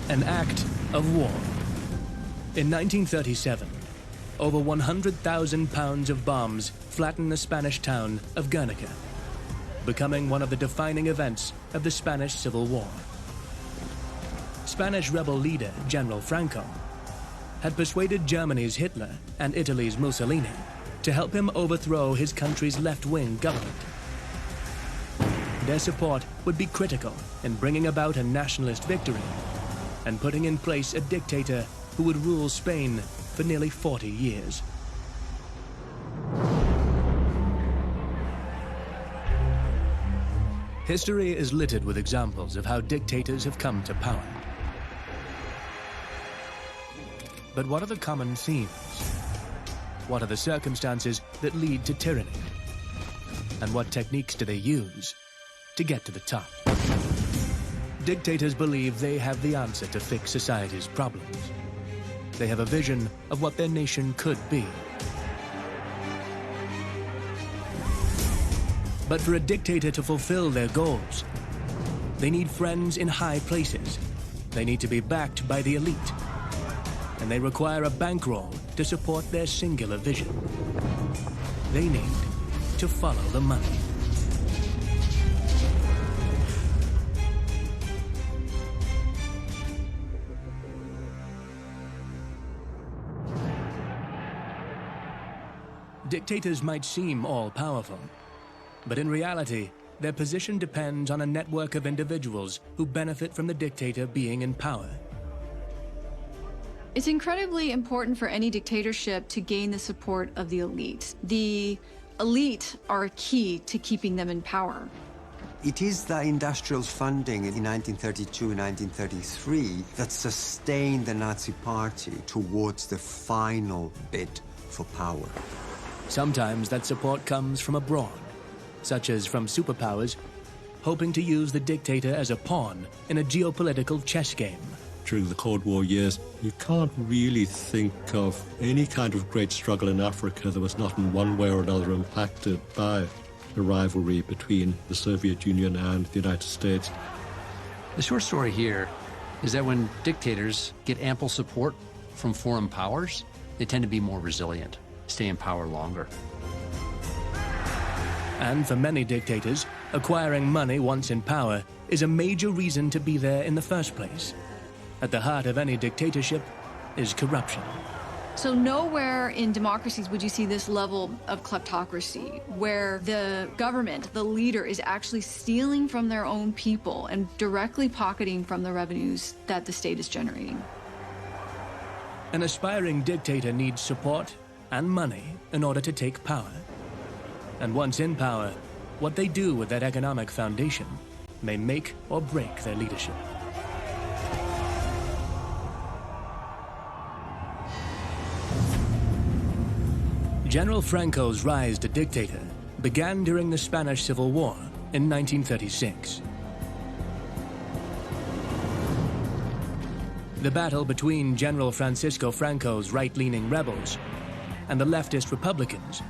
An act of war. In 1937, over 100,000 pounds of bombs flattened the Spanish town of Guernica, becoming one of the defining events of the Spanish Civil War. Spanish rebel leader General Franco had persuaded Germany's Hitler and Italy's Mussolini to help him overthrow his country's left-wing government. Their support would be critical in bringing about a nationalist victory and putting in place a dictator who would rule Spain for nearly 40 years. History is littered with examples of how dictators have come to power. But what are the common themes? What are the circumstances that lead to tyranny? And what techniques do they use to get to the top? Dictators believe they have the answer to fix society's problems. They have a vision of what their nation could be. But for a dictator to fulfill their goals, they need friends in high places. They need to be backed by the elite. And they require a bankroll to support their singular vision. They need to follow the money. Dictators might seem all-powerful, but in reality, their position depends on a network of individuals who benefit from the dictator being in power. It's incredibly important for any dictatorship to gain the support of the elite. The elite are key to keeping them in power. It is the industrial funding in 1932 and 1933 that sustained the Nazi Party towards the final bid for power. Sometimes that support comes from abroad, such as from superpowers hoping to use the dictator as a pawn in a geopolitical chess game. During the Cold War years, you can't really think of any kind of great struggle in Africa that was not in one way or another impacted by the rivalry between the Soviet Union and the United States. The short story here is that when dictators get ample support from foreign powers, they tend to be more resilient, stay in power longer. And for many dictators, acquiring money once in power is a major reason to be there in the first place. At the heart of any dictatorship is corruption. So nowhere in democracies would you see this level of kleptocracy, where the government, the leader, is actually stealing from their own people and directly pocketing from the revenues that the state is generating. An aspiring dictator needs support and money in order to take power. And once in power, what they do with that economic foundation may make or break their leadership. General Franco's rise to dictator began during the Spanish Civil War in 1936. The battle between General Francisco Franco's right-leaning rebels and the leftist Republicans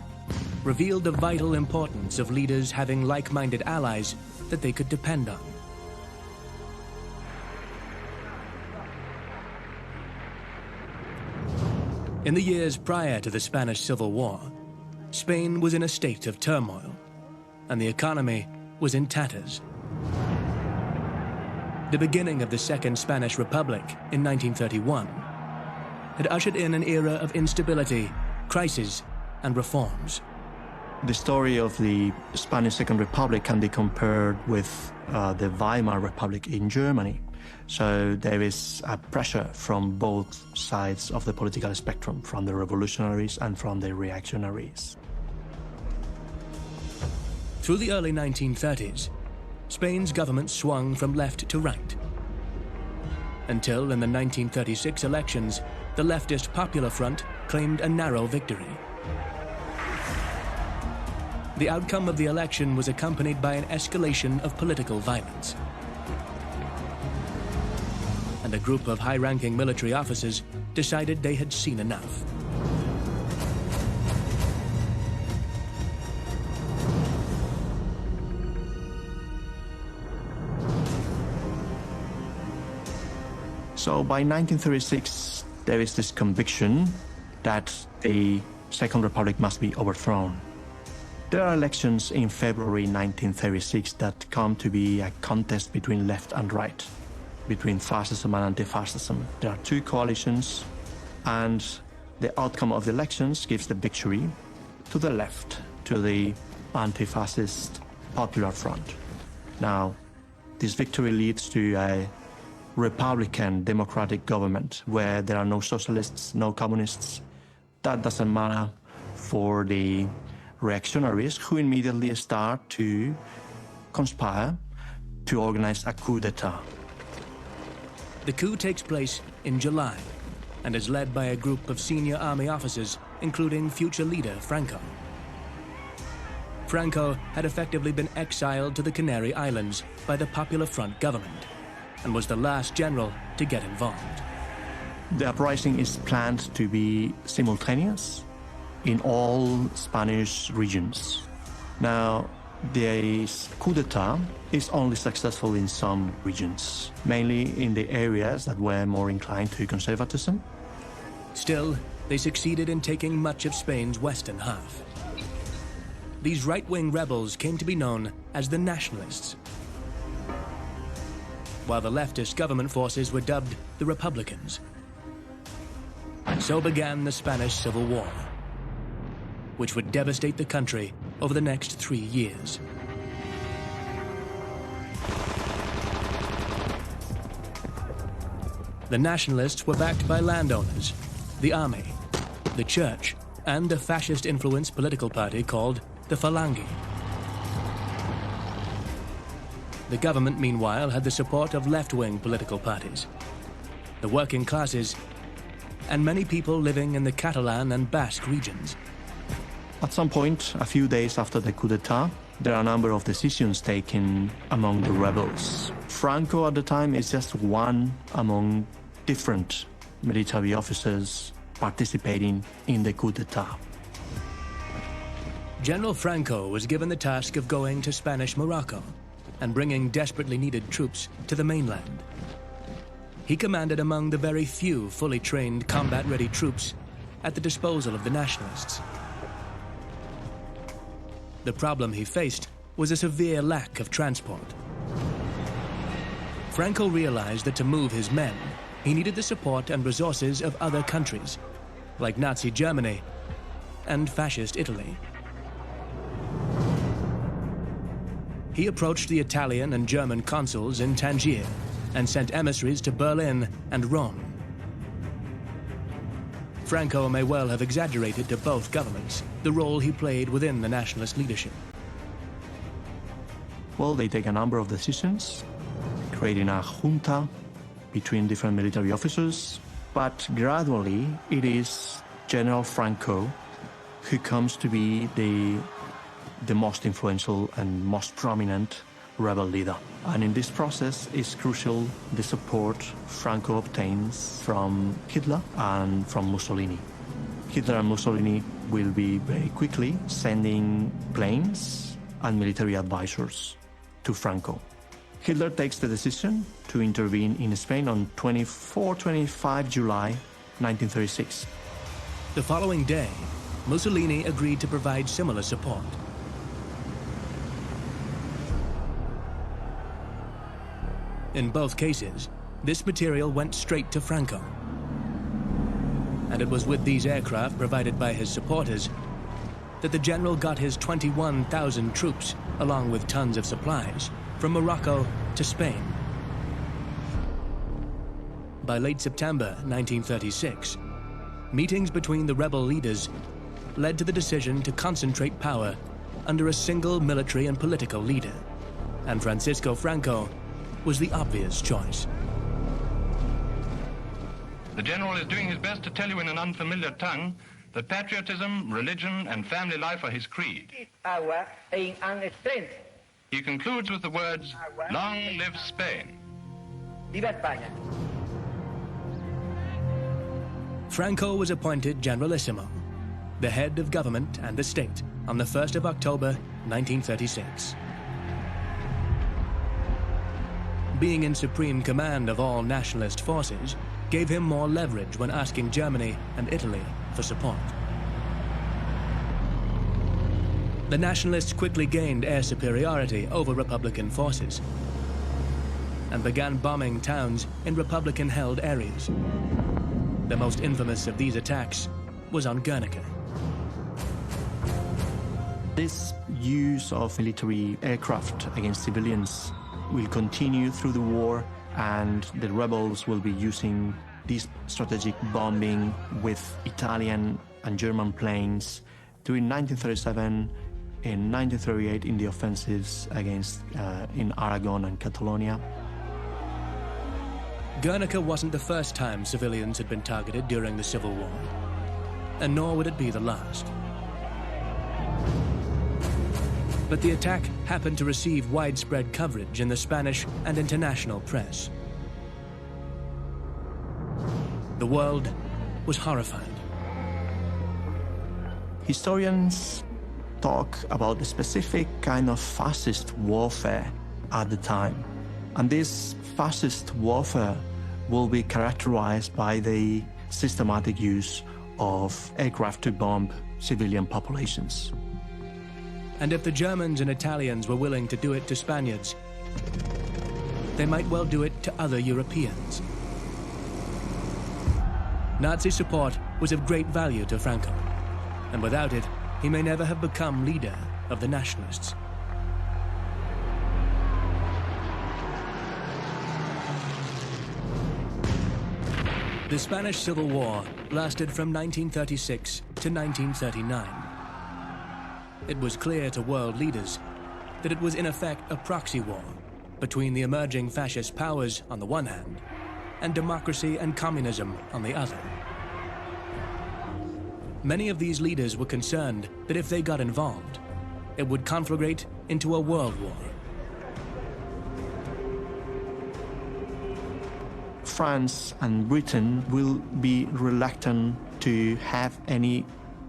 revealed the vital importance of leaders having like-minded allies that they could depend on. In the years prior to the Spanish Civil War, Spain was in a state of turmoil, and the economy was in tatters. The beginning of the Second Spanish Republic in 1931 had ushered in an era of instability, crisis, and reforms. The story of the Spanish Second Republic can be compared with the Weimar Republic in Germany. So there is a pressure from both sides of the political spectrum, from the revolutionaries and from the reactionaries. Through the early 1930s, Spain's government swung from left to right, until in the 1936 elections, the leftist Popular Front claimed a narrow victory. The outcome of the election was accompanied by an escalation of political violence. And a group of high-ranking military officers decided they had seen enough. So by 1936, there is this conviction that the Second Republic must be overthrown. There are elections in February 1936 that come to be a contest between left and right, between fascism and anti-fascism. There are two coalitions, and the outcome of the elections gives the victory to the left, to the anti-fascist Popular Front. Now, this victory leads to a Republican democratic government where there are no socialists, no communists. That doesn't matter for the reactionaries, who immediately start to conspire to organize a coup d'etat. The coup takes place in July and is led by a group of senior army officers, including future leader Franco. Franco had effectively been exiled to the Canary Islands by the Popular Front government and was the last general to get involved. The uprising is planned to be simultaneous in all Spanish regions. Now, this coup d'etat is only successful in some regions, mainly in the areas that were more inclined to conservatism. Still, they succeeded in taking much of Spain's western half. These right-wing rebels came to be known as the Nationalists, while the leftist government forces were dubbed the Republicans. So began the Spanish Civil War, which would devastate the country over the next 3 years. The Nationalists were backed by landowners, the army, the church, and a fascist-influenced political party called the Falange. The government, meanwhile, had the support of left-wing political parties, the working classes, and many people living in the Catalan and Basque regions. At some point, a few days after the coup d'etat, there are a number of decisions taken among the rebels. Franco at the time is just one among different military officers participating in the coup d'etat. General Franco was given the task of going to Spanish Morocco and bringing desperately needed troops to the mainland. He commanded among the very few fully trained combat-ready troops at the disposal of the Nationalists. The problem he faced was a severe lack of transport. Franco realized that to move his men, he needed the support and resources of other countries, like Nazi Germany and Fascist Italy. He approached the Italian and German consuls in Tangier and sent emissaries to Berlin and Rome. Franco may well have exaggerated to both governments the role he played within the nationalist leadership. Well, they take a number of decisions, creating a junta between different military officers, but gradually it is General Franco who comes to be the most influential and most prominent rebel leader. And in this process is crucial the support Franco obtains from Hitler and from Mussolini. Hitler and Mussolini will be very quickly sending planes and military advisors to Franco. Hitler takes the decision to intervene in Spain on 24-25 July 1936. The following day, Mussolini agreed to provide similar support. In both cases, this material went straight to Franco. And it was with these aircraft provided by his supporters that the general got his 21,000 troops, along with tons of supplies, from Morocco to Spain. By late September 1936, meetings between the rebel leaders led to the decision to concentrate power under a single military and political leader, and Francisco Franco was the obvious choice. The general is doing his best to tell you in an unfamiliar tongue that patriotism, religion, and family life are his creed. He concludes with the words, "Long live Spain." Viva España. Franco was appointed Generalissimo, the head of government and the state, on the 1st of October, 1936. being in supreme command of all nationalist forces gave him more leverage when asking Germany and Italy for support. The nationalists quickly gained air superiority over Republican forces and began bombing towns in Republican-held areas. The most infamous of these attacks was on Guernica. This use of military aircraft against civilians will continue through the war, and the rebels will be using this strategic bombing with Italian and German planes during 1937 and 1938 in the offensives against in Aragon and Catalonia. Guernica wasn't the first time civilians had been targeted during the Civil War, and nor would it be the last. But the attack happened to receive widespread coverage in the Spanish and international press. The world was horrified. Historians talk about the specific kind of fascist warfare at the time. And this fascist warfare will be characterized by the systematic use of aircraft to bomb civilian populations. And if the Germans and Italians were willing to do it to Spaniards, they might well do it to other Europeans. Nazi support was of great value to Franco, and without it, he may never have become leader of the nationalists. The Spanish Civil War lasted from 1936 to 1939. It was clear to world leaders that it was in effect a proxy war between the emerging fascist powers on the one hand and democracy and communism on the other. Many of these leaders were concerned that if they got involved, it would conflagrate into a world war. France and Britain will be reluctant to have any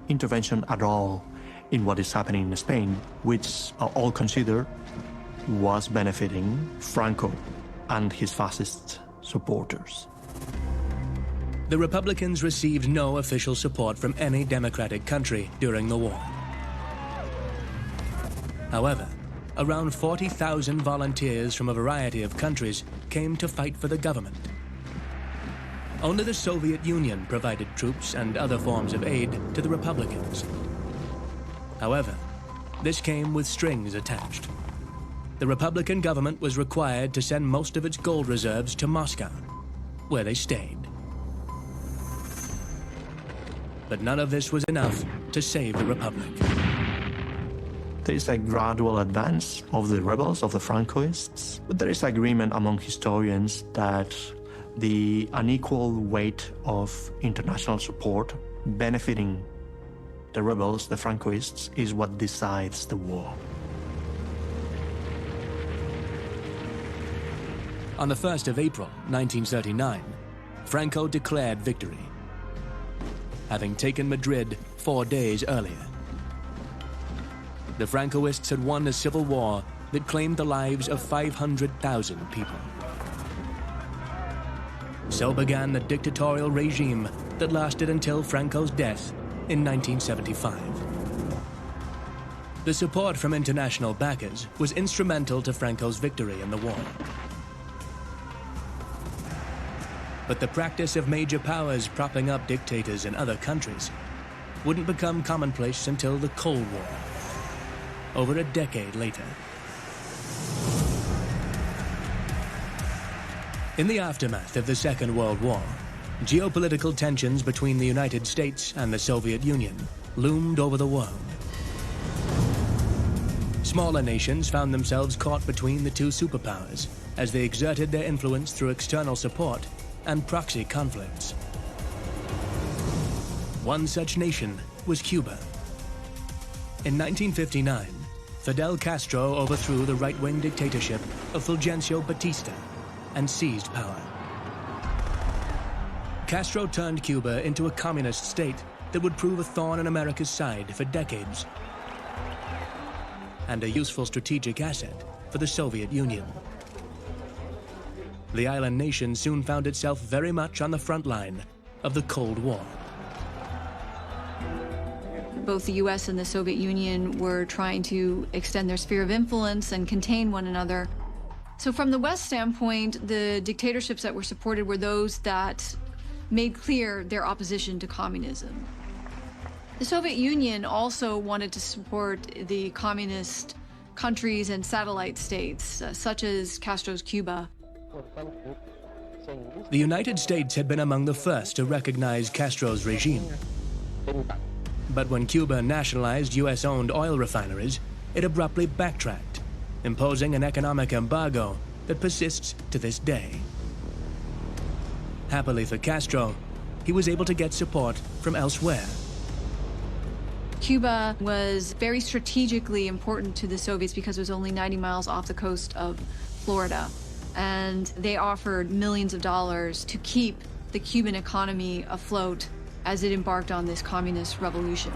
intervention at all in what is happening in Spain, which all consider was benefiting Franco and his fascist supporters. The Republicans received no official support from any democratic country during the war. However, around 40,000 volunteers from a variety of countries came to fight for the government. Only the Soviet Union provided troops and other forms of aid to the Republicans. However, this came with strings attached. The Republican government was required to send most of its gold reserves to Moscow, where they stayed. But none of this was enough to save the Republic. There is a gradual advance of the rebels, of the Francoists, but there is agreement among historians that the unequal weight of international support benefiting the rebels, the Francoists, is what decides the war. On the 1st of April, 1939, Franco declared victory, having taken Madrid 4 days earlier. The Francoists had won a civil war that claimed the lives of 500,000 people. So began the dictatorial regime that lasted until Franco's death in 1975. The support from international backers was instrumental to Franco's victory in the war. But the practice of major powers propping up dictators in other countries wouldn't become commonplace until the Cold War, over a decade later. In the aftermath of the Second World War, geopolitical tensions between the United States and the Soviet Union loomed over the world. Smaller nations found themselves caught between the two superpowers as they exerted their influence through external support and proxy conflicts. One such nation was Cuba. In 1959, Fidel Castro overthrew the right-wing dictatorship of Fulgencio Batista and seized power. Castro turned Cuba into a communist state that would prove a thorn in America's side for decades, and a useful strategic asset for the Soviet Union. the island nation soon found itself very much on the front line of the Cold War. Both the US and the Soviet Union were trying to extend their sphere of influence and contain one another. So from the West standpoint, the dictatorships that were supported were those that made clear their opposition to communism. The Soviet Union also wanted to support the communist countries and satellite states, such as Castro's Cuba. The United States had been among the first to recognize Castro's regime. But when Cuba nationalized US-owned oil refineries, it abruptly backtracked, imposing an economic embargo that persists to this day. Happily for Castro, he was able to get support from elsewhere. Cuba was very strategically important to the Soviets because it was only 90 miles off the coast of Florida. And they offered millions of dollars to keep the Cuban economy afloat as it embarked on this communist revolution.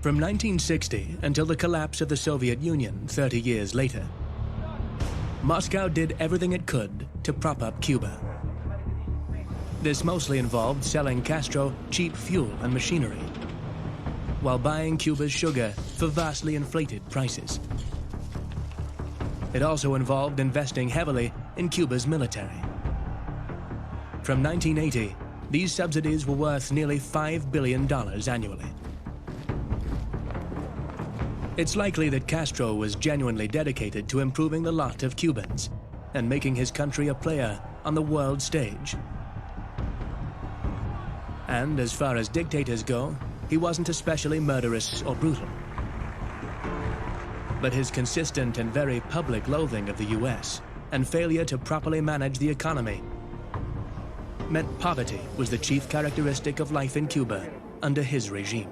From 1960 until the collapse of the Soviet Union 30 years later, Moscow did everything it could to prop up Cuba. This mostly involved selling Castro cheap fuel and machinery, while buying Cuba's sugar for vastly inflated prices. It also involved investing heavily in Cuba's military. From 1980, these subsidies were worth nearly $5 billion annually. It's likely that Castro was genuinely dedicated to improving the lot of Cubans and making his country a player on the world stage. And as far as dictators go, he wasn't especially murderous or brutal. But his consistent and very public loathing of the US and failure to properly manage the economy meant poverty was the chief characteristic of life in Cuba under his regime.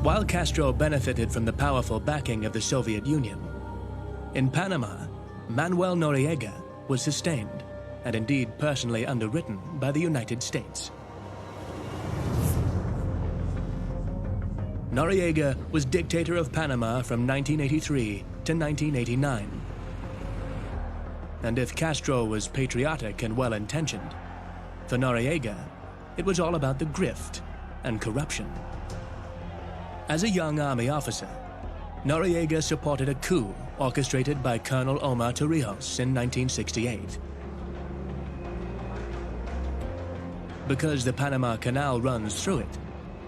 While Castro benefited from the powerful backing of the Soviet Union, in Panama, Manuel Noriega was sustained and indeed personally underwritten by the United States. Noriega was dictator of Panama from 1983 to 1989. And if Castro was patriotic and well-intentioned, for Noriega, it was all about the grift and corruption. As a young army officer, Noriega supported a coup orchestrated by Colonel Omar Torrijos in 1968. Because the Panama Canal runs through it,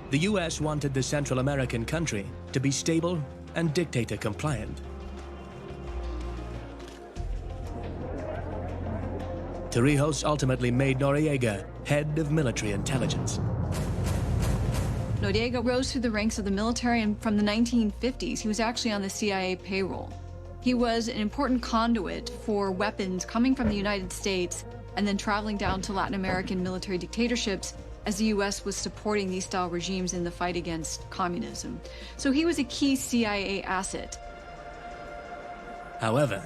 the US wanted the Central American country to be stable and dictator-compliant. Torrijos ultimately made Noriega head of military intelligence. Noriega rose through the ranks of the military, and from the 1950s, he was actually on the CIA payroll. He was an important conduit for weapons coming from the United States and then traveling down to Latin American military dictatorships as the US was supporting these style regimes in the fight against communism. So he was a key CIA asset. However,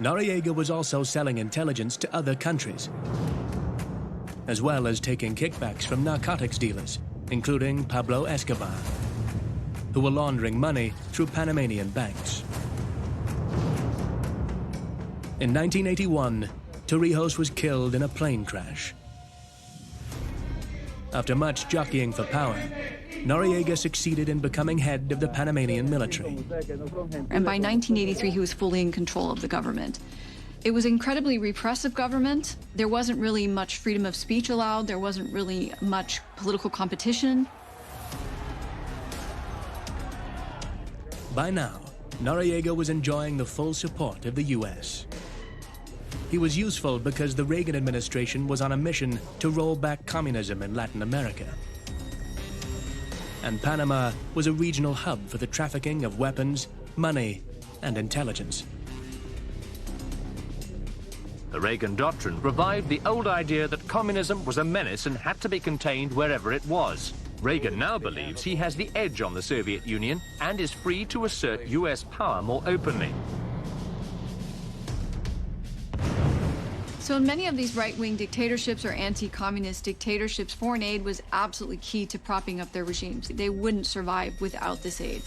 Noriega was also selling intelligence to other countries, as well as taking kickbacks from narcotics dealers, including Pablo Escobar, who were laundering money through Panamanian banks. In 1981, Torrijos was killed in a plane crash. After much jockeying for power, Noriega succeeded in becoming head of the Panamanian military. And by 1983, he was fully in control of the government. It was an incredibly repressive government. There wasn't really much freedom of speech allowed. There wasn't really much political competition. By now, Noriega was enjoying the full support of the US. He was useful because the Reagan administration was on a mission to roll back communism in Latin America. And Panama was a regional hub for the trafficking of weapons, money, and intelligence. The Reagan Doctrine revived the old idea that communism was a menace and had to be contained wherever it was. Reagan now believes he has the edge on the Soviet Union and is free to assert US power more openly. So in many of these right-wing dictatorships or anti-communist dictatorships, foreign aid was absolutely key to propping up their regimes. They wouldn't survive without this aid.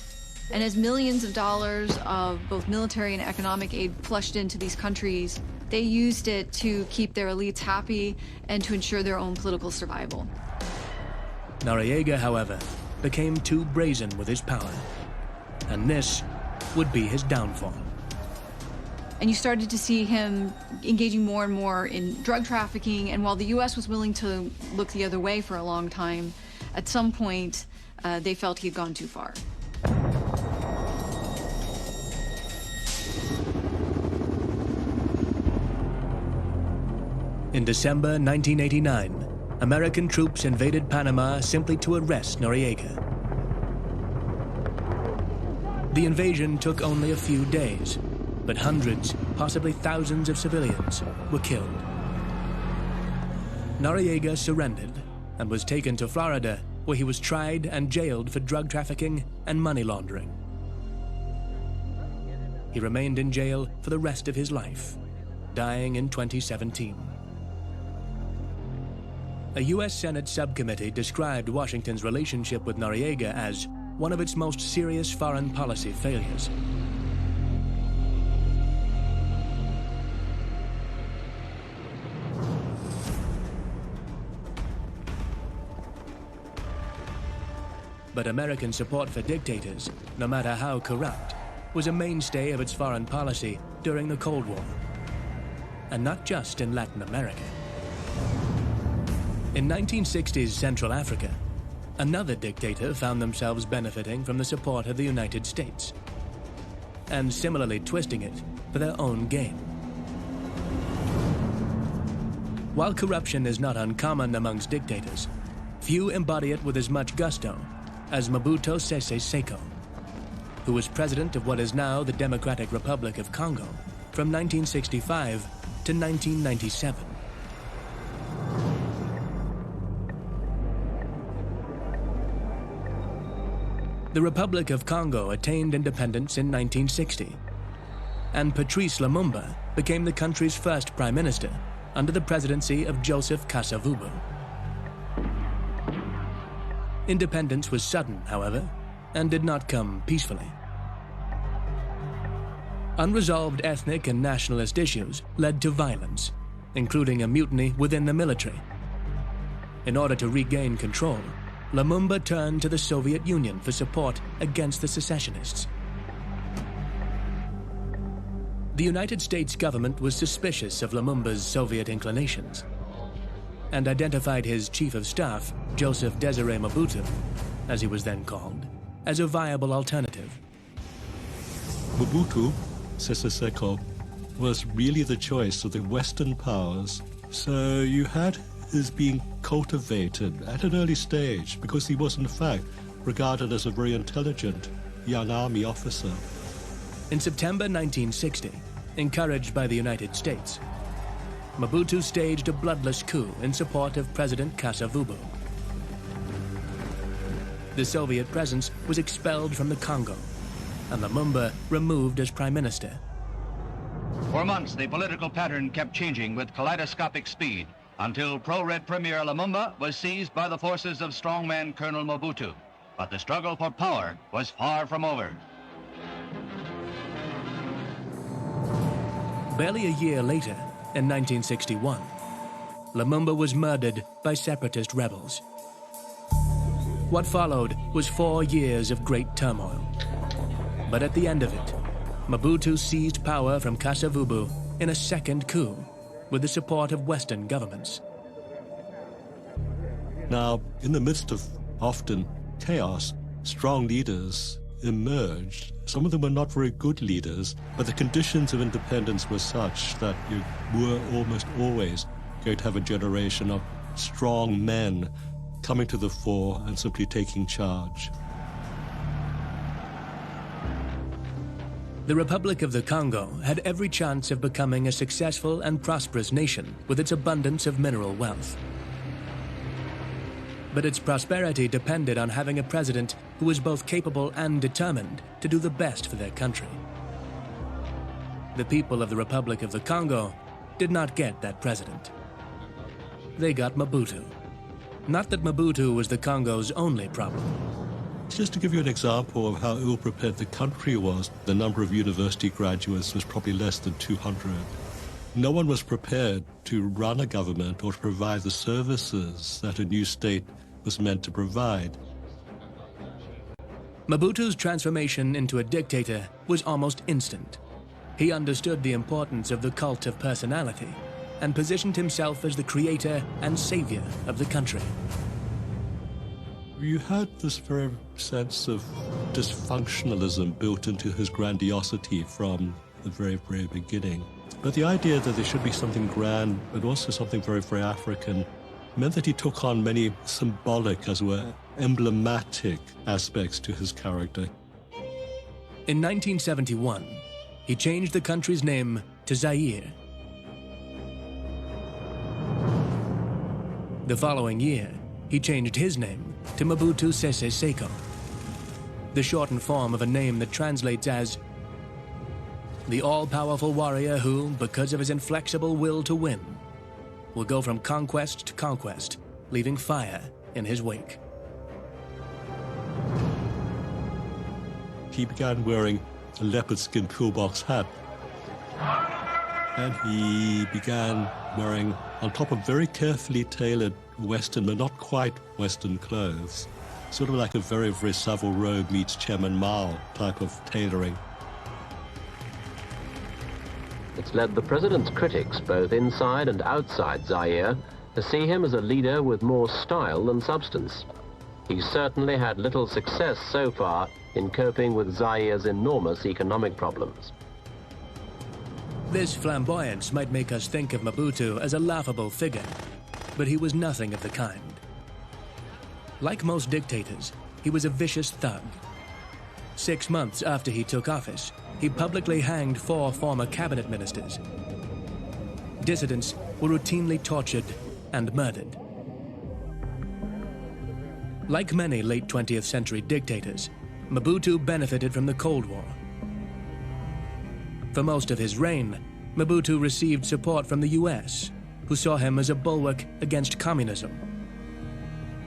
And as millions of dollars of both military and economic aid flushed into these countries, they used it to keep their elites happy and to ensure their own political survival. Noriega, however, became too brazen with his power, and this would be his downfall. And you started to see him engaging more and more in drug trafficking, and while the U.S. was willing to look the other way for a long time, at some point they felt he'd gone too far. In December 1989, American troops invaded Panama simply to arrest Noriega. The invasion took only a few days, but hundreds, possibly thousands of civilians were killed. Noriega surrendered and was taken to Florida, where he was tried and jailed for drug trafficking and money laundering. He remained in jail for the rest of his life, dying in 2017. A U.S. Senate subcommittee described Washington's relationship with Noriega as one of its most serious foreign policy failures. But American support for dictators, no matter how corrupt, was a mainstay of its foreign policy during the Cold War. And not just in Latin America. In 1960s Central Africa, another dictator found themselves benefiting from the support of the United States, and similarly twisting it for their own gain. While corruption is not uncommon amongst dictators, few embody it with as much gusto as Mobutu Sese Seko, who was president of what is now the Democratic Republic of Congo from 1965 to 1997. The Republic of Congo attained independence in 1960, and Patrice Lumumba became the country's first prime minister under the presidency of Joseph Kasavubu. Independence was sudden, however, and did not come peacefully. Unresolved ethnic and nationalist issues led to violence, including a mutiny within the military. In order to regain control, Lumumba turned to the Soviet Union for support against the secessionists. The United States government was suspicious of Lumumba's Soviet inclinations and identified his chief of staff, Joseph Desiré Mobutu, as he was then called, as a viable alternative. Mobutu Sese Seko was really the choice of the Western powers, so you had his being cultivated at an early stage because he was in fact regarded as a very intelligent young army officer. In September 1960, encouraged by the United States, Mobutu staged a bloodless coup in support of President Kasavubu. The Soviet presence was expelled from the Congo, and Lumumba removed as prime minister. For months, the political pattern kept changing with kaleidoscopic speed until pro-Red Premier Lumumba was seized by the forces of strongman Colonel Mobutu. But the struggle for power was far from over. Barely a year later, in 1961, Lumumba was murdered by separatist rebels. What followed was 4 years of great turmoil. But at the end of it, Mobutu seized power from Kasavubu in a second coup with the support of Western governments. Now, in the midst of often chaos, strong leaders emerged. Some of them were not very good leaders, but the conditions of independence were such that you were almost always going to have a generation of strong men coming to the fore and simply taking charge. The Republic of the Congo had every chance of becoming a successful and prosperous nation with its abundance of mineral wealth. But its prosperity depended on having a president who was both capable and determined to do the best for their country. The people of the Republic of the Congo did not get that president. They got Mobutu. Not that Mobutu was the Congo's only problem. Just to give you an example of how ill-prepared the country was, the number of university graduates was probably less than 200. No one was prepared to run a government or to provide the services that a new state was meant to provide. Mobutu's transformation into a dictator was almost instant. He understood the importance of the cult of personality and positioned himself as the creator and savior of the country. You had this very sense of dysfunctionalism built into his grandiosity from the very, very beginning. But the idea that there should be something grand, but also something very, very African, meant that he took on many symbolic, as it were, emblematic aspects to his character. In 1971, he changed the country's name to Zaire. The following year, he changed his name to Mobutu Sese Seko, the shortened form of a name that translates as the all-powerful warrior who, because of his inflexible will to win, will go from conquest to conquest, leaving fire in his wake. He began wearing a leopard skin pillbox hat, and he began wearing, on top of very carefully tailored Western, but not quite Western clothes, sort of like a very, very Savile Row meets Chairman Mao type of tailoring. It's led the president's critics, both inside and outside Zaire, to see him as a leader with more style than substance. He's certainly had little success so far in coping with Zaire's enormous economic problems. This flamboyance might make us think of Mobutu as a laughable figure, but he was nothing of the kind. Like most dictators, he was a vicious thug. 6 months after he took office, he publicly hanged 4 former cabinet ministers. Dissidents were routinely tortured and murdered. Like many late 20th century dictators, Mobutu benefited from the Cold War. For most of his reign, Mobutu received support from the US, who saw him as a bulwark against communism.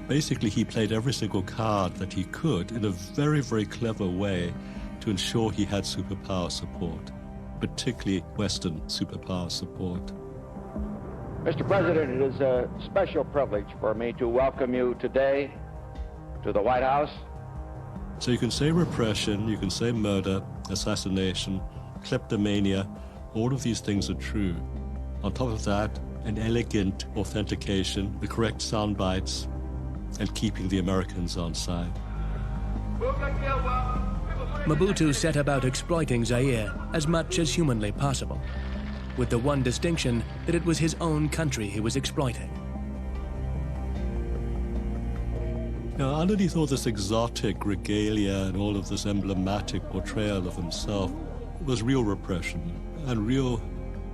Basically, he played every single card that he could in a very, very clever way to ensure he had superpower support, particularly Western superpower support. Mr. President, it is a special privilege for me to welcome you today to the White House. So you can say repression, you can say murder, assassination, kleptomania, all of these things are true. On top of that, an elegant authentication, the correct sound bites, and keeping the Americans on side. Mobutu set about exploiting Zaire as much as humanly possible, with the one distinction that it was his own country he was exploiting. Now, underneath all this exotic regalia and all of this emblematic portrayal of himself was real repression and real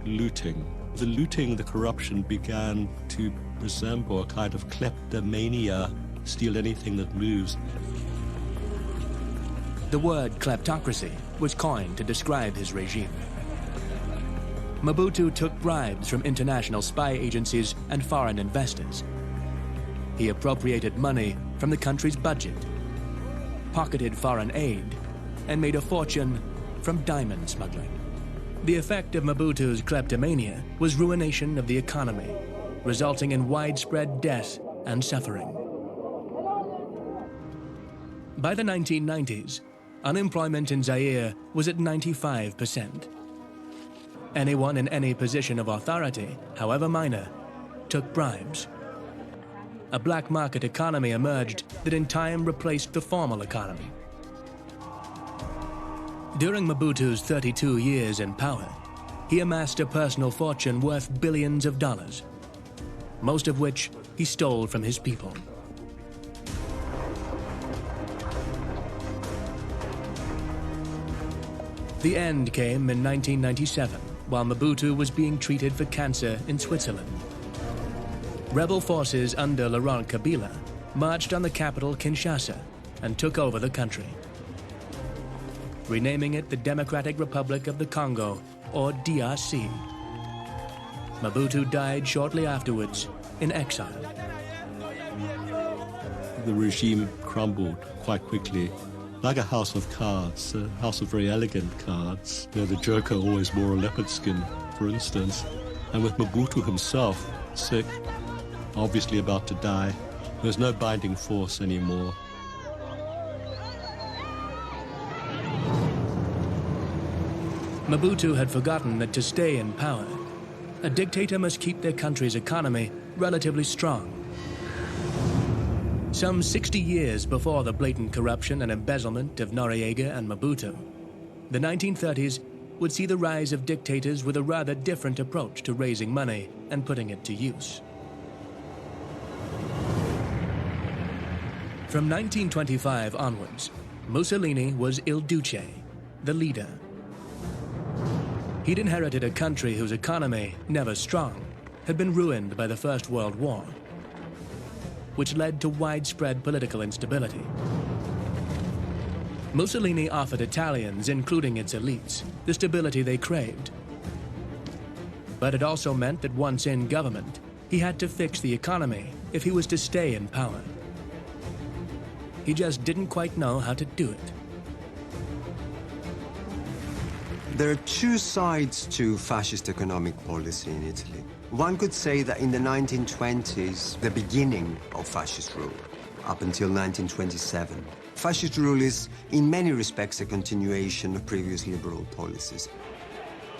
looting. The looting, the corruption began to resemble a kind of kleptomania, steal anything that moves. The word kleptocracy was coined to describe his regime. Mobutu took bribes from international spy agencies and foreign investors. He appropriated money from the country's budget, pocketed foreign aid, and made a fortune from diamond smuggling. The effect of Mobutu's kleptomania was ruination of the economy, resulting in widespread death and suffering. By the 1990s, unemployment in Zaire was at 95%. Anyone in any position of authority, however minor, took bribes. A black market economy emerged that in time replaced the formal economy. During Mobutu's 32 years in power, he amassed a personal fortune worth billions of dollars, most of which he stole from his people. The end came in 1997, while Mobutu was being treated for cancer in Switzerland. Rebel forces under Laurent Kabila marched on the capital, Kinshasa, and took over the country, renaming it the Democratic Republic of the Congo, or DRC. Mobutu died shortly afterwards in exile. The regime crumbled quite quickly, like a house of cards, a house of very elegant cards. You know, the joker always wore a leopard skin, for instance. And with Mobutu himself, sick, obviously about to die, there's no binding force anymore. Mobutu had forgotten that to stay in power, a dictator must keep their country's economy relatively strong. Some 60 years before the blatant corruption and embezzlement of Noriega and Mobutu, the 1930s would see the rise of dictators with a rather different approach to raising money and putting it to use. From 1925 onwards, Mussolini was Il Duce, the leader. He'd inherited a country whose economy, never strong, had been ruined by the First World War, which led to widespread political instability. Mussolini offered Italians, including its elites, the stability they craved. But it also meant that once in government, he had to fix the economy if he was to stay in power. He just didn't quite know how to do it. There are two sides to fascist economic policy in Italy. One could say that in the 1920s, the beginning of fascist rule, up until 1927. Fascist rule is, in many respects, a continuation of previous liberal policies.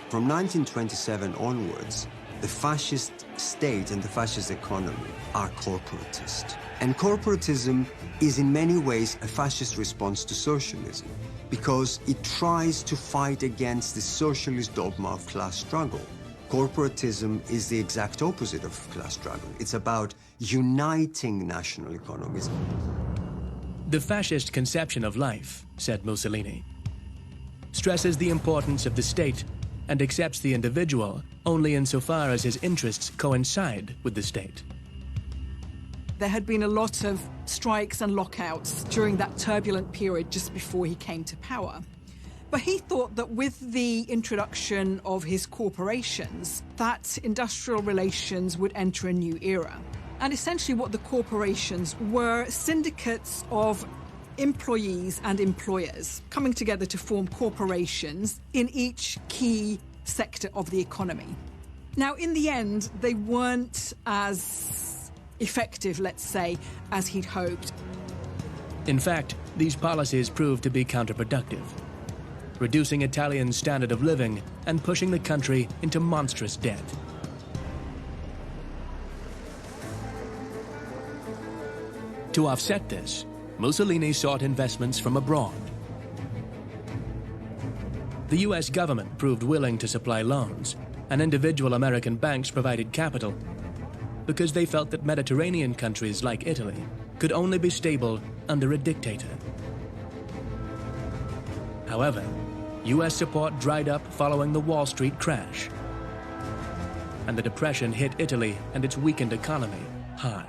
From 1927 onwards, the fascist state and the fascist economy are corporatist. And corporatism is in many ways a fascist response to socialism, because it tries to fight against the socialist dogma of class struggle. Corporatism is the exact opposite of class struggle. It's about uniting national economies. The fascist conception of life, said Mussolini, stresses the importance of the state and accepts the individual only insofar as his interests coincide with the state. There had been a lot of strikes and lockouts during that turbulent period just before he came to power. But he thought that with the introduction of his corporations, that industrial relations would enter a new era. And essentially what the corporations were syndicates of employees and employers coming together to form corporations in each key sector of the economy. Now, in the end, they weren't as effective, let's say, as he'd hoped. In fact, these policies proved to be counterproductive, reducing Italians' standard of living and pushing the country into monstrous debt. To offset this, Mussolini sought investments from abroad. The US government proved willing to supply loans, and individual American banks provided capital because they felt that Mediterranean countries like Italy could only be stable under a dictator. However, US support dried up following the Wall Street crash, and the Depression hit Italy and its weakened economy hard.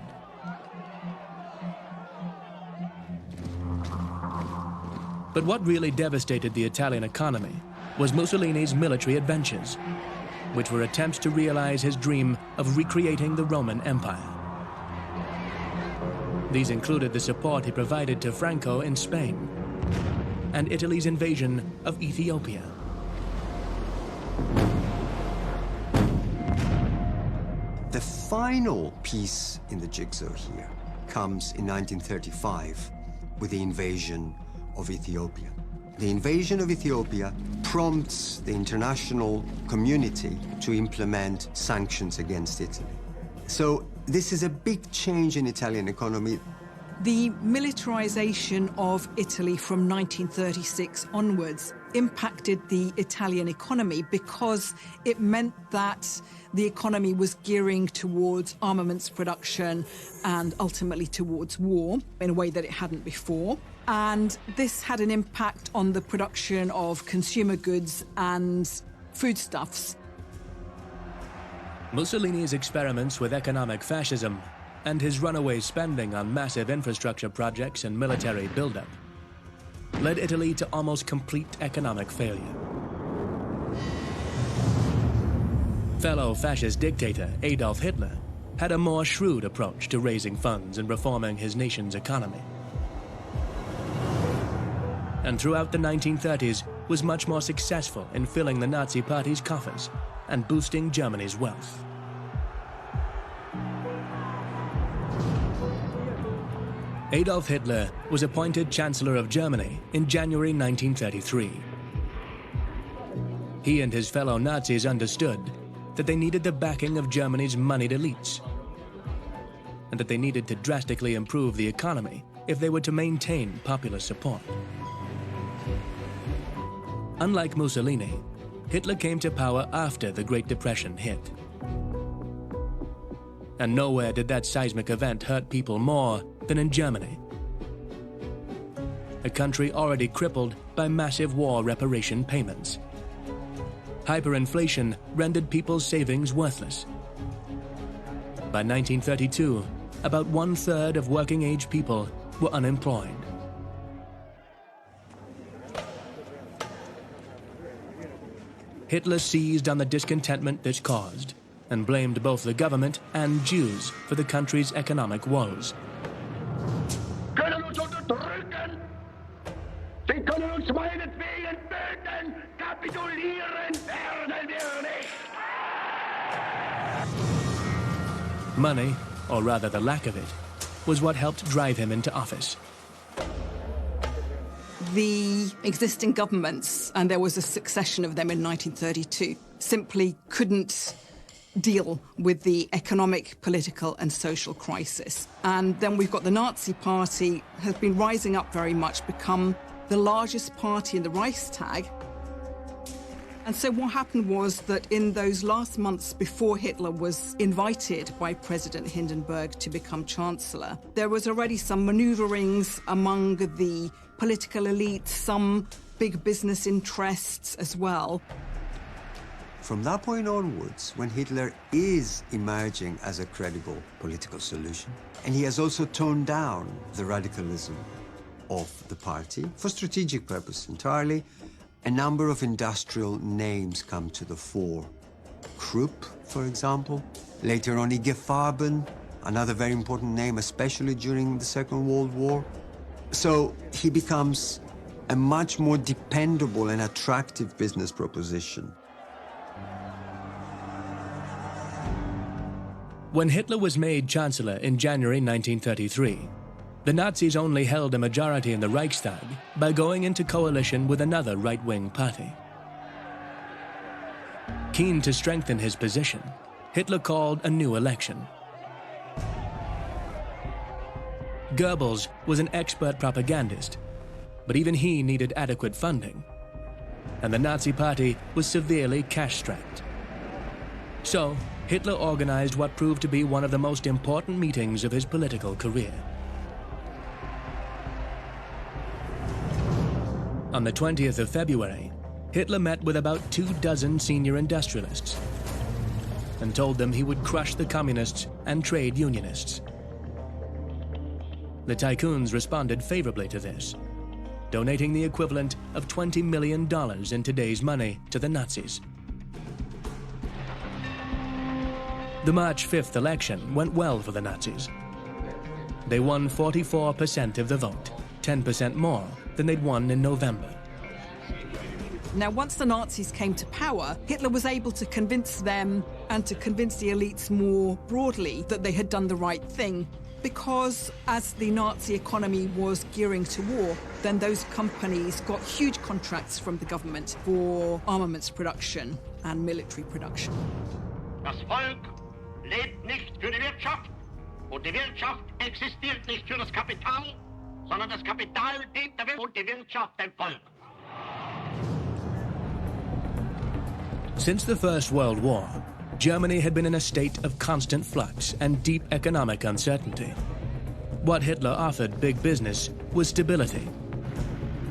But what really devastated the Italian economy was Mussolini's military adventures, which were attempts to realize his dream of recreating the Roman Empire. These included the support he provided to Franco in Spain and Italy's invasion of Ethiopia. The final piece in the jigsaw here comes in 1935 with the invasion of Ethiopia. The invasion of Ethiopia prompts the international community to implement sanctions against Italy. So this is a big change in Italian economy. The militarization of Italy from 1936 onwards impacted the Italian economy because it meant that the economy was gearing towards armaments production and ultimately towards war in a way that it hadn't before. And this had an impact on the production of consumer goods and foodstuffs. Mussolini's experiments with economic fascism and his runaway spending on massive infrastructure projects and military buildup led Italy to almost complete economic failure. Fellow fascist dictator Adolf Hitler had a more shrewd approach to raising funds and reforming his nation's economy. And throughout the 1930s was much more successful in filling the Nazi Party's coffers and boosting Germany's wealth. Adolf Hitler was appointed Chancellor of Germany in January 1933. He and his fellow Nazis understood that they needed the backing of Germany's moneyed elites, and that they needed to drastically improve the economy if they were to maintain popular support. Unlike Mussolini, Hitler came to power after the Great Depression hit. And nowhere did that seismic event hurt people more than in Germany, a country already crippled by massive war reparation payments. Hyperinflation rendered people's savings worthless. By 1932, about 1/3 of working-age people were unemployed. Hitler seized on the discontentment this caused and blamed both the government and Jews for the country's economic woes. Können uns unterdrücken! Sie können uns meinetwegen töten! Kapitulieren werden wir nicht! Money, or rather the lack of it, was what helped drive him into office. The existing governments, and there was a succession of them in 1932, simply couldn't deal with the economic, political and social crisis. And then we've got the Nazi Party has been rising up very much, become the largest party in the Reichstag. And so what happened was that in those last months before Hitler was invited by President Hindenburg to become Chancellor, there was already some maneuverings among the political elite, some big business interests as well. From that point onwards, when Hitler is emerging as a credible political solution, and he has also toned down the radicalism of the party for strategic purpose entirely, a number of industrial names come to the fore. Krupp, for example, later on IG Farben, another very important name, especially during the Second World War. So he becomes a much more dependable and attractive business proposition. When Hitler was made Chancellor in January 1933, the Nazis only held a majority in the Reichstag by going into coalition with another right-wing party. Keen to strengthen his position, Hitler called a new election. Goebbels was an expert propagandist, but even he needed adequate funding, and the Nazi Party was severely cash-strapped. So, Hitler organized what proved to be one of the most important meetings of his political career. On the 20th of February, Hitler met with about 24 senior industrialists and told them he would crush the communists and trade unionists. The tycoons responded favorably to this, donating the equivalent of $20 million in today's money to the Nazis. The March 5th election went well for the Nazis. They won 44% of the vote, 10% more than they'd won in November. Now, once the Nazis came to power, Hitler was able to convince them and to convince the elites more broadly that they had done the right thing, because as the Nazi economy was gearing to war, then those companies got huge contracts from the government for armaments production and military production. Das Volk lebt nicht für die Wirtschaft und die Wirtschaft existiert nicht für das Kapital, sondern das Kapital dient der Wirtschaft und die Wirtschaft dem Volk. Since the First World War, Germany had been in a state of constant flux and deep economic uncertainty. What Hitler offered big business was stability.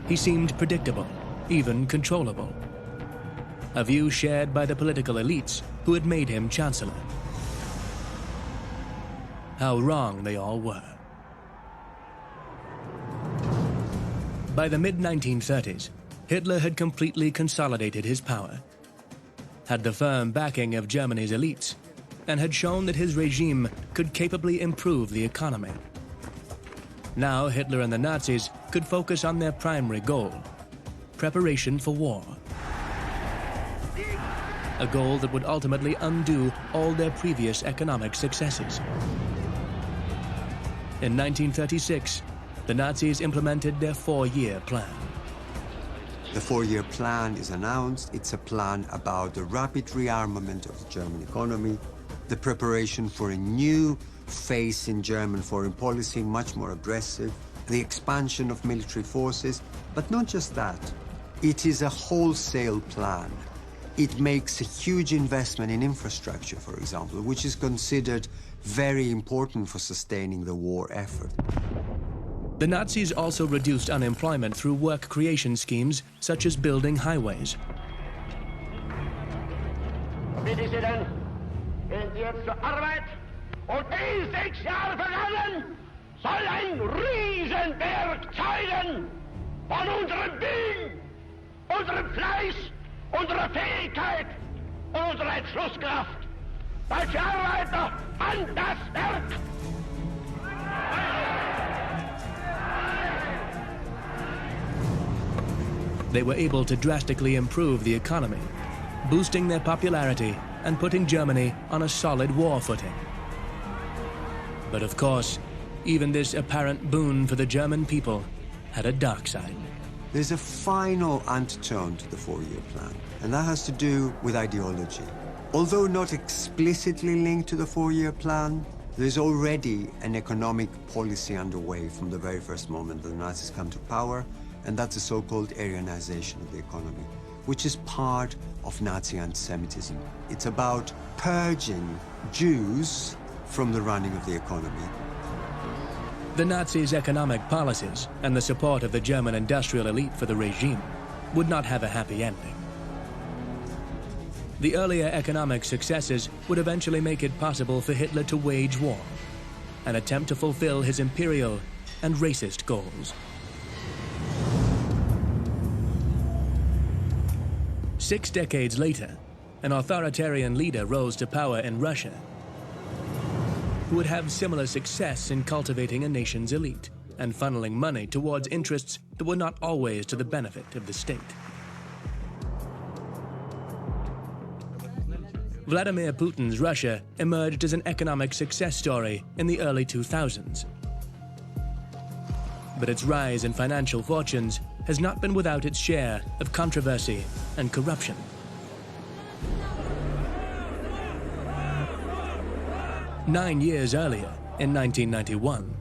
He seemed predictable, even controllable. A view shared by the political elites who had made him chancellor. How wrong they all were. By the mid-1930s, Hitler had completely consolidated his power. had the firm backing of Germany's elites, and had shown that his regime could capably improve the economy. Now Hitler and the Nazis could focus on their primary goal: preparation for war. A goal that would ultimately undo all their previous economic successes. In 1936, the Nazis implemented their 4-year plan. The 4-year plan is announced. It's a plan about the rapid rearmament of the German economy, the preparation for a new phase in German foreign policy, much more aggressive, the expansion of military forces, but not just that. It is a wholesale plan. It makes a huge investment in infrastructure, for example, which is considered very important for sustaining the war effort. The Nazis also reduced unemployment through work creation schemes such as building highways. Bitte Sie denn, gehen Sie jetzt zur Arbeit und ehe 6 Jahre vergangen, soll ein Riesenberg zeigen von unserem Willen, unserem Fleiß, unserer Fähigkeit und unserer Entschlusskraft. Deutsche Arbeiter, an das Werk! They were able to drastically improve the economy, boosting their popularity and putting Germany on a solid war footing. But of course, even this apparent boon for the German people had a dark side. There's a final undertone to the 4-year plan, and that has to do with ideology. Although not explicitly linked to the 4-year plan, there's already an economic policy underway from the very first moment the Nazis come to power, and that's the so-called Aryanization of the economy, which is part of Nazi anti-Semitism. It's about purging Jews from the running of the economy. The Nazis' economic policies and the support of the German industrial elite for the regime would not have a happy ending. The earlier economic successes would eventually make it possible for Hitler to wage war, an attempt to fulfill his imperial and racist goals. 6 decades later, an authoritarian leader rose to power in Russia who would have similar success in cultivating a nation's elite and funneling money towards interests that were not always to the benefit of the state. Vladimir Putin's Russia emerged as an economic success story in the early 2000s. But its rise in financial fortunes has not been without its share of controversy and corruption. Nine years earlier, in 1991,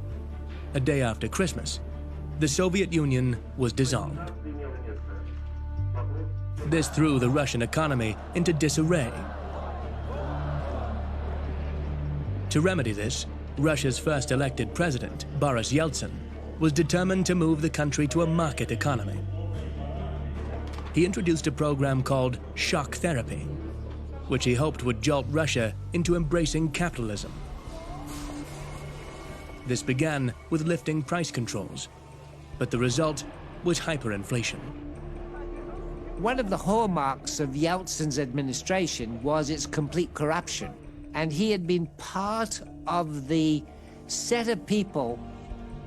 a day after Christmas, the Soviet Union was dissolved. This threw the Russian economy into disarray. To remedy this, Russia's first elected president, Boris Yeltsin, was determined to move the country to a market economy. He introduced a program called shock therapy, which he hoped would jolt Russia into embracing capitalism. This began with lifting price controls, but the result was hyperinflation. One of the hallmarks of Yeltsin's administration was its complete corruption, and he had been part of the set of people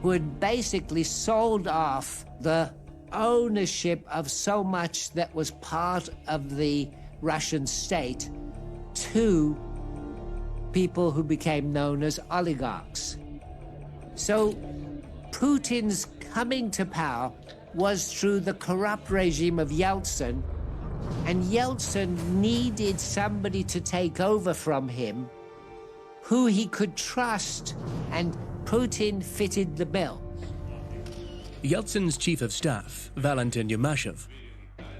who had basically sold off the ownership of so much that was part of the Russian state to people who became known as oligarchs. So Putin's coming to power was through the corrupt regime of Yeltsin, and Yeltsin needed somebody to take over from him who he could trust, and Putin fitted the bill. Yeltsin's chief of staff, Valentin Yumashev,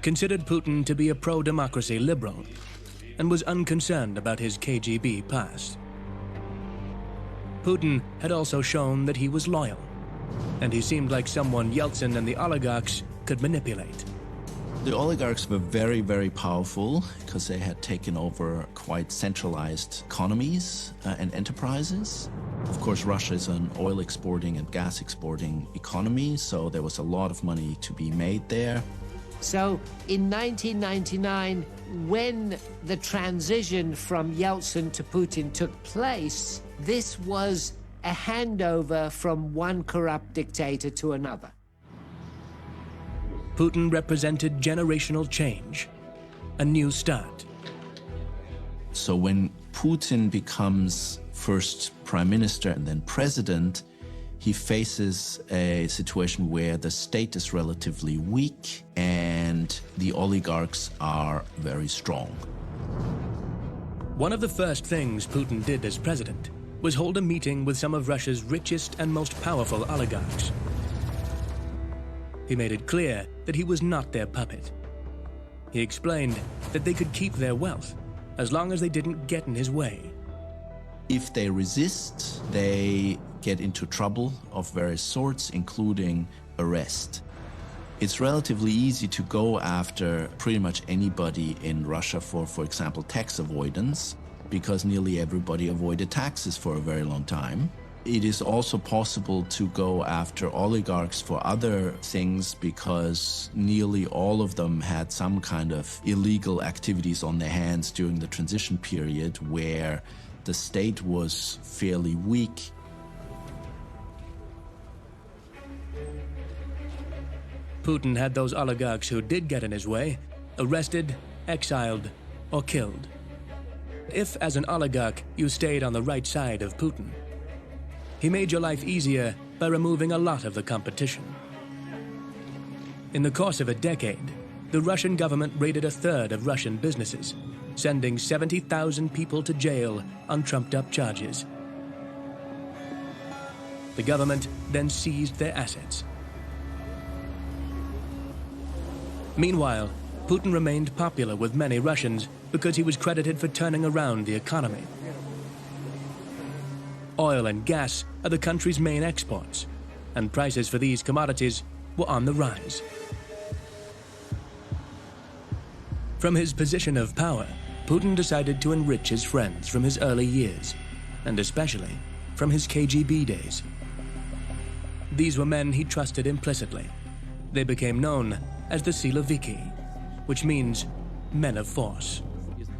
considered Putin to be a pro-democracy liberal and was unconcerned about his KGB past. Putin had also shown that he was loyal, and he seemed like someone Yeltsin and the oligarchs could manipulate. The oligarchs were very, very powerful because they had taken over quite centralized economies and enterprises. Of course, Russia is an oil exporting and gas exporting economy, so there was a lot of money to be made there. So in 1999, when the transition from Yeltsin to Putin took place, this was a handover from one corrupt dictator to another. Putin represented generational change, a new start. So when Putin becomes first prime minister and then president, he faces a situation where the state is relatively weak and the oligarchs are very strong. One of the first things Putin did as president was hold a meeting with some of Russia's richest and most powerful oligarchs. He made it clear that he was not their puppet. He explained that they could keep their wealth as long as they didn't get in his way. If they resist, they get into trouble of various sorts, including arrest. It's relatively easy to go after pretty much anybody in Russia for example, tax avoidance, because nearly everybody avoided taxes for a very long time. It is also possible to go after oligarchs for other things because nearly all of them had some kind of illegal activities on their hands during the transition period where the state was fairly weak. Putin had those oligarchs who did get in his way arrested, exiled, or killed. If, as an oligarch, you stayed on the right side of Putin, he made your life easier by removing a lot of the competition. In the course of a decade, the Russian government raided a third of Russian businesses, sending 70,000 people to jail on trumped-up charges. The government then seized their assets. Meanwhile, Putin remained popular with many Russians because he was credited for turning around the economy. Oil and gas are the country's main exports, and prices for these commodities were on the rise. From his position of power, Putin decided to enrich his friends from his early years, and especially from his KGB days. These were men he trusted implicitly. They became known as the Siloviki, which means men of force.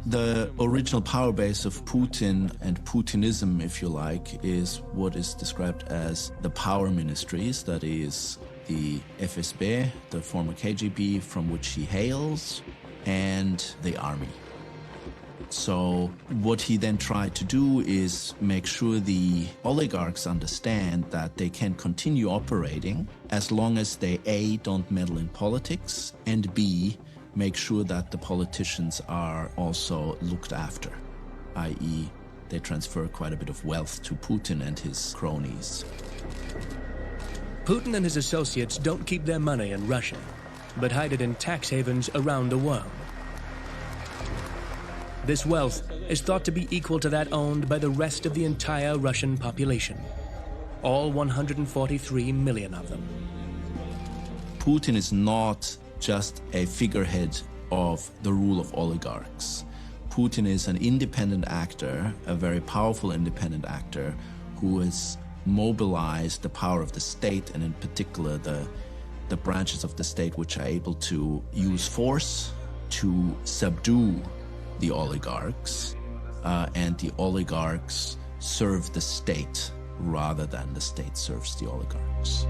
The original power base of Putin and Putinism, if you like, is what is described as the power ministries, that is the FSB, the former KGB from which he hails, and the army. So what he then tried to do is make sure the oligarchs understand that they can continue operating as long as they A, don't meddle in politics, and B, make sure that the politicians are also looked after, i.e. they transfer quite a bit of wealth to Putin and his cronies. Putin and his associates don't keep their money in Russia, but hide it in tax havens around the world. This wealth is thought to be equal to that owned by the rest of the entire Russian population, all 143 million of them. Putin is not just a figurehead of the rule of oligarchs. Putin is an independent actor, a very powerful independent actor, who has mobilized the power of the state, and in particular the branches of the state which are able to use force to subdue the oligarchs, and the oligarchs serve the state rather than the state serves the oligarchs.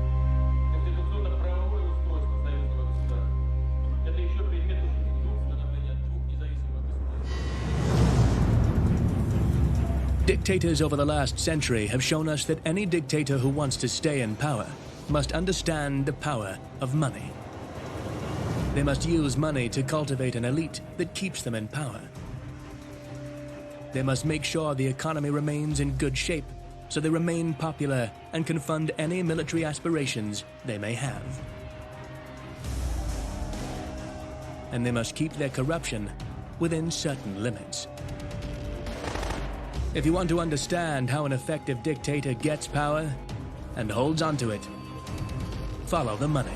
Dictators over the last century have shown us that any dictator who wants to stay in power must understand the power of money. They must use money to cultivate an elite that keeps them in power. They must make sure the economy remains in good shape so they remain popular and can fund any military aspirations they may have. And they must keep their corruption within certain limits. If you want to understand how an effective dictator gets power and holds onto it, follow the money.